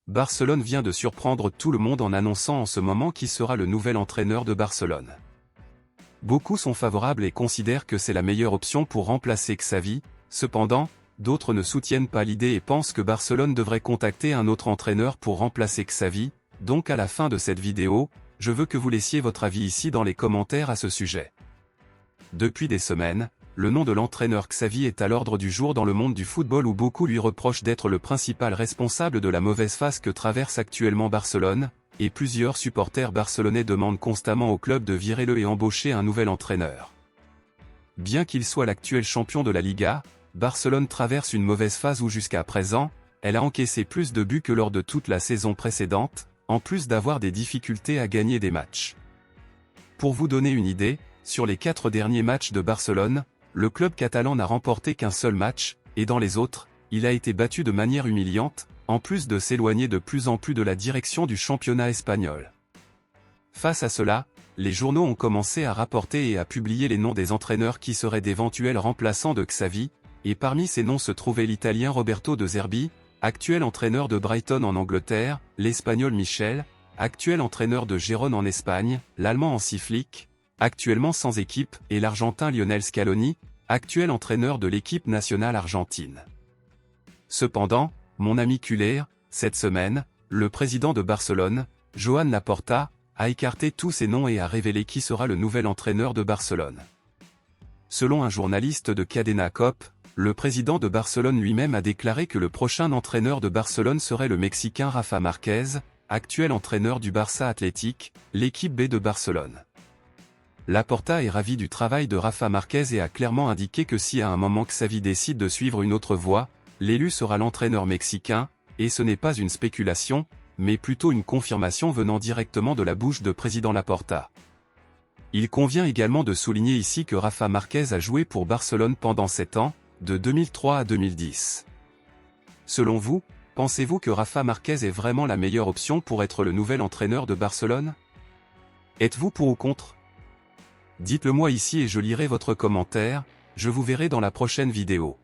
Barcelone vient de surprendre tout le monde en annonçant en ce moment qui sera le nouvel entraîneur de Barcelone. Beaucoup sont favorables et considèrent que c'est la meilleure option pour remplacer Xavi, cependant, d'autres ne soutiennent pas l'idée et pensent que Barcelone devrait contacter un autre entraîneur pour remplacer Xavi, donc à la fin de cette vidéo, je veux que vous laissiez votre avis ici dans les commentaires à ce sujet. Depuis des semaines, le nom de l'entraîneur Xavi est à l'ordre du jour dans le monde du football où beaucoup lui reprochent d'être le principal responsable de la mauvaise phase que traverse actuellement Barcelone, et plusieurs supporters barcelonais demandent constamment au club de virer-le et embaucher un nouvel entraîneur. Bien qu'il soit l'actuel champion de la Liga, Barcelone traverse une mauvaise phase où jusqu'à présent, elle a encaissé plus de buts que lors de toute la saison précédente, en plus d'avoir des difficultés à gagner des matchs. Pour vous donner une idée, sur les 4 derniers matchs de Barcelone, le club catalan n'a remporté qu'un seul match, et dans les autres, il a été battu de manière humiliante, en plus de s'éloigner de plus en plus de la direction du championnat espagnol. Face à cela, les journaux ont commencé à rapporter et à publier les noms des entraîneurs qui seraient d'éventuels remplaçants de Xavi, et parmi ces noms se trouvait l'Italien Roberto De Zerbi, actuel entraîneur de Brighton en Angleterre, l'Espagnol Michel, actuel entraîneur de Gérone en Espagne, l'Allemand Hansi Flick, actuellement sans équipe, et l'Argentin Lionel Scaloni, actuel entraîneur de l'équipe nationale argentine. Cependant, mon ami Culler, cette semaine, le président de Barcelone, Joan Laporta, a écarté tous ces noms et a révélé qui sera le nouvel entraîneur de Barcelone. Selon un journaliste de Cadena COP, le président de Barcelone lui-même a déclaré que le prochain entraîneur de Barcelone serait le Mexicain Rafa Márquez, actuel entraîneur du Barça Athletic, l'équipe B de Barcelone. Laporta est ravi du travail de Rafa Márquez et a clairement indiqué que si à un moment Xavi décide de suivre une autre voie, l'élu sera l'entraîneur mexicain, et ce n'est pas une spéculation, mais plutôt une confirmation venant directement de la bouche de président Laporta. Il convient également de souligner ici que Rafa Márquez a joué pour Barcelone pendant 7 ans, de 2003 à 2010. Selon vous, pensez-vous que Rafa Márquez est vraiment la meilleure option pour être le nouvel entraîneur de Barcelone? Êtes-vous pour ou contre? Dites-le moi ici et je lirai votre commentaire, je vous verrai dans la prochaine vidéo.